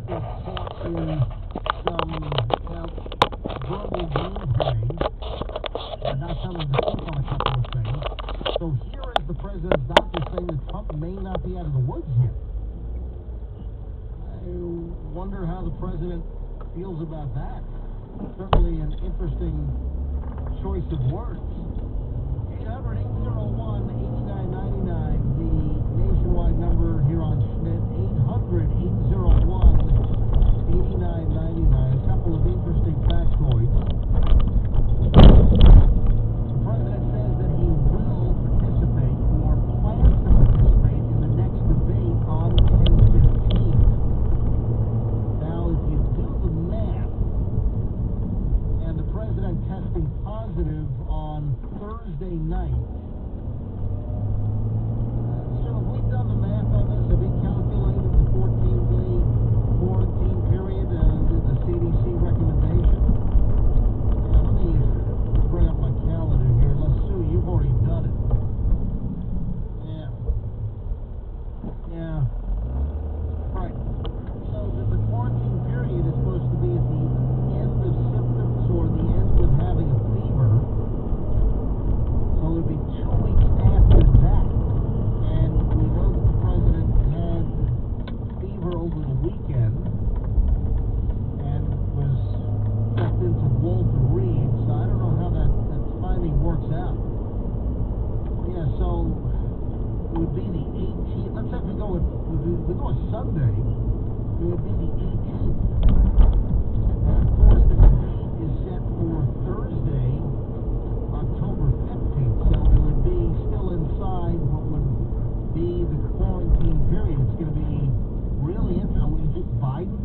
gets caught in some, well, verbal gameplay, not telling the truth on a couple of things. So here is the president's doctor saying that Trump may not be out of the woods yet. I wonder how the president feels about that. Certainly an interesting choice of words. 800-801-8999, the nationwide number here on Schmidt. 800-801-8999. A couple of interesting factoids. The president says that he will participate or plans to participate in the next debate on 10/15. Now, if you do the math, and the president testing positive on Thursday night, so if we've done the math on this, have we calculated the 14-day quarantine period, the CDC recommendation? Let me bring up my calendar here. Let's Sue, you've already done it. Yeah. Right. So the quarantine period is supposed to be at the end of symptoms or the end of having a fever. So it would be 2 weeks after that. And we know that the president had fever over the weekend and was checked into Walter Reed. So I don't know how that timing works out. Yeah, so it would be the 18th. Let's say we go with Sunday. It would be the 18th. And of course, the debate is set for Thursday, October 15th. So it would be still inside what would be the quarantine period. It's going to be really interesting. You think Biden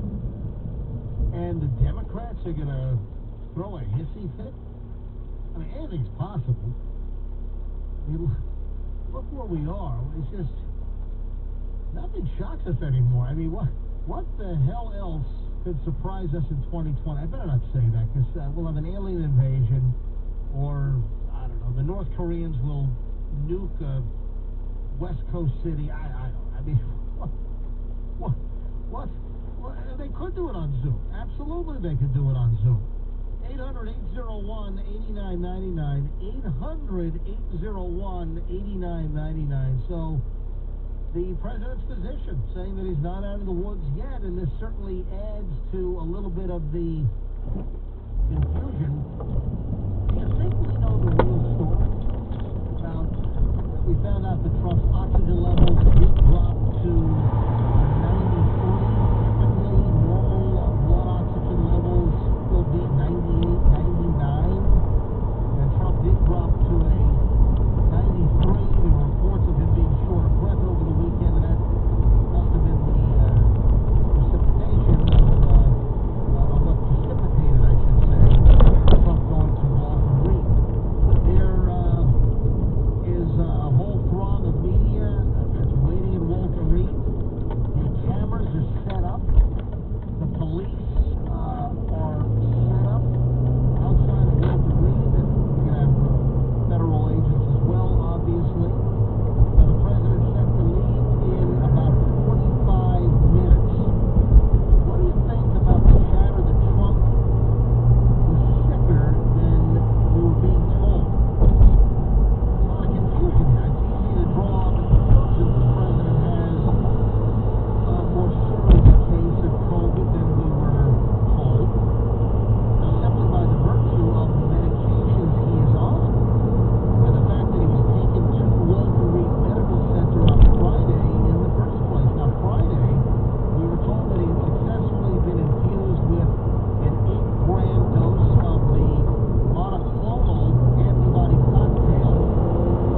and the Democrats are going to throw a hissy fit? I mean, anything's possible. I mean, look where we are. It's just, nothing shocks us anymore. I mean, what the hell else could surprise us in 2020? I better not say that, because we'll have an alien invasion, or, I don't know, the North Koreans will nuke West Coast City. I don't know. I mean, what? They could do it on Zoom. Absolutely they could do it on Zoom. 800-801-8999. 800-801-8999. So, the president's position, saying that he's not out of the woods yet, and this certainly adds to a little bit of the confusion. Do you think we know the real story about, we found out that Trump's oxygen levels did drop to 93. Typically, normal blood oxygen levels will be 98, 99, and Trump did drop to a 93. There were reports of him being short of breath over the weekend, and that must have been the precipitation of what precipitated, I should say, Trump going to Walter Reed. There is a whole throng of media that's waiting in Walter Reed. The cameras are set up. The police are set up outside of Walter Reed, and we're going to have federal agents as well, obviously. And the president's set to leave in about 45 minutes. What do you think about the chatter that Trump was sicker than we were being told? There's a lot of confusion here. It's easy to draw the conclusion the president has a more serious case of COVID than we were told. Now, simply by the virtue of the medications he is on, and the fact that he was taken to Walter Reed Medical Center on Friday in the first place. Now, Friday, we were told that he had successfully been infused with an 8-gram dose of the monoclonal antibody cocktail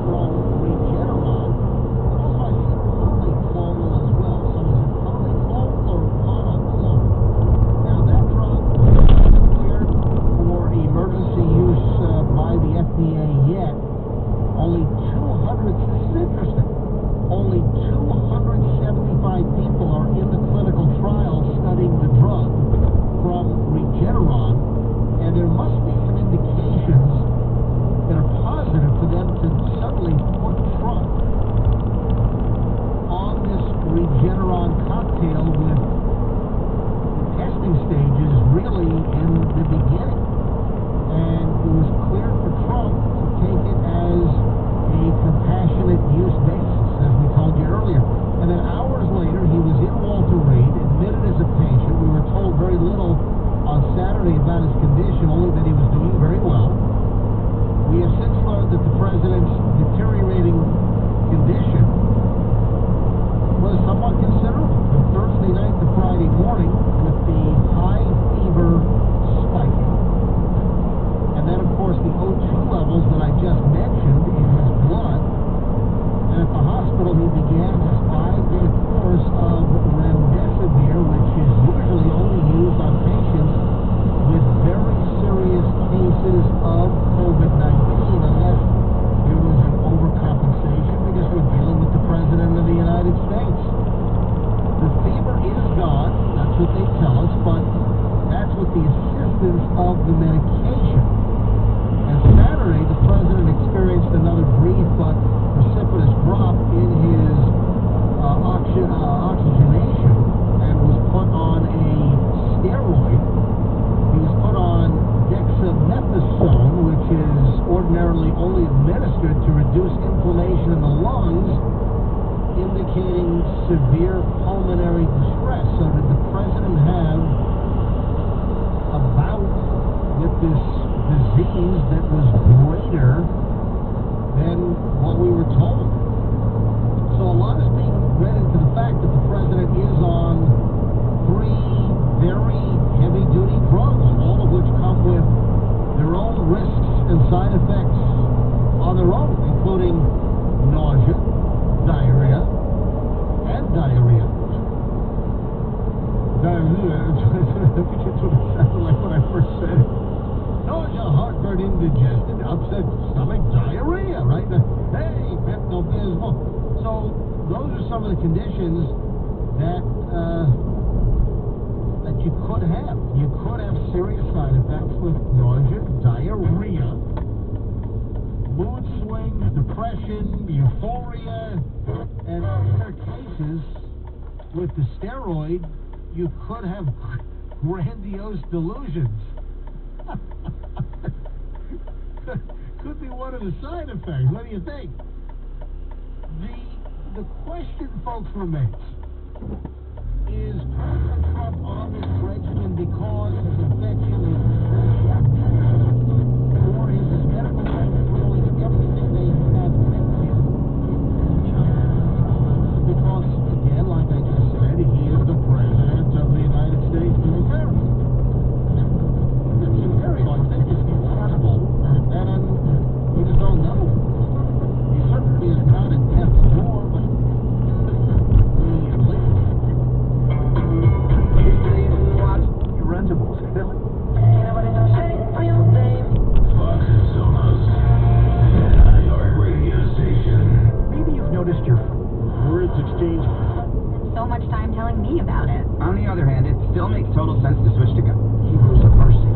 from Regeneron. And also, I see polyclonal as well. So is it polyclonal or monoclonal? Now, that drug isn't cleared for emergency use by the FDA yet. Only 200, this is interesting, only 275 people are in the clinical trial studying the drug from Regeneron, and there must be some indications that are positive for them to suddenly put Trump on this Regeneron cocktail with developing stages, really in the beginning. And it was clear for Trump to take it as a compassionate use basis, as we told you earlier. And then hours later, he was in Walter Reed, admitted as a patient. We were told very little on Saturday about his condition, only that he was doing very well. We have since learned that the president's deteriorating condition was somewhat considerable from Thursday night to Friday morning, with the high fever spiking. And then, of course, the O2 levels that I just mentioned in his blood. And at the hospital, he began his 5-day course of remdesivir, which is usually only used on patients with very serious cases of COVID-19, unless there was an overcompensation because we're dealing with the President of the United States. The fever is gone, that's what they tell us, but that's with the assistance of the medication. And Saturday, the President experienced another brief but precipitous drop in his oxygenation and was put on a steroid. He was put on dexamethasone, which is ordinarily only administered to reduce inflammation in the lungs, indicating severe pulmonary distress. So did the President have a bout with this disease that was greater than what we were told? So a lot is being read into the fact that the President is on 3 very heavy-duty drugs, all of which come with their own risks and side effects on their own, including nausea, diarrhea, and diarrhea. Diarrhea, that's what it sounded like when I first said it. Nausea, heartburn, indigestion, upset stomach, diarrhea, right? Hey, Pepto-Bismol. So those are some of the conditions that you could have. You could have serious side effects with nausea, diarrhea, mood swings, depression, euphoria, and in other cases, with the steroid, you could have grandiose delusions. Could be one of the side effects. What do you think? The question, folks, remains: is President Trump on this regimen because his infection is or is his medical record doing everything they have meant to? Because, again, like I just said, he is the President of the United States military. It's very authentic, it's incredible, and we just don't know. He certainly is not at death's door, but he lives. Rentables. Fox and Sonos, an iHeartRadio station. Maybe you've noticed your words exchange. So much time telling me about it. On the other hand, it still makes total sense to switch to go. Hebrews of mercy.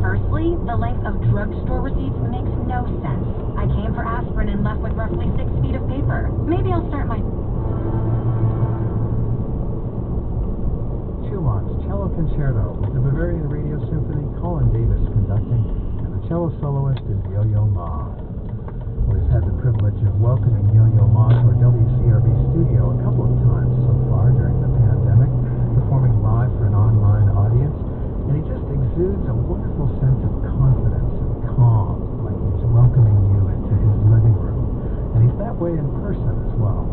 Conversely, the length of drugstore receipts makes no sense. I came for aspirin and left with roughly 6 feet of paper. Maybe I'll start my... Schumann's Cello Concerto with the Bavarian Radio Symphony, Colin Davis conducting, and the cello soloist is Yo-Yo Ma. We've had the privilege of welcoming Yo-Yo Ma to our WCRB studio a couple of times so far during the pandemic, performing live for an online audience, and he just exudes a wonderful sense of confidence and calm, like he's welcoming you into his living room, and he's that way in person as well.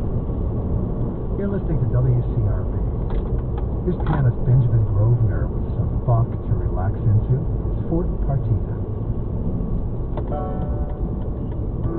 You're listening to WCRB. Here's pianist Benjamin Grosvenor with some Bach to relax into. It's Fort Partita.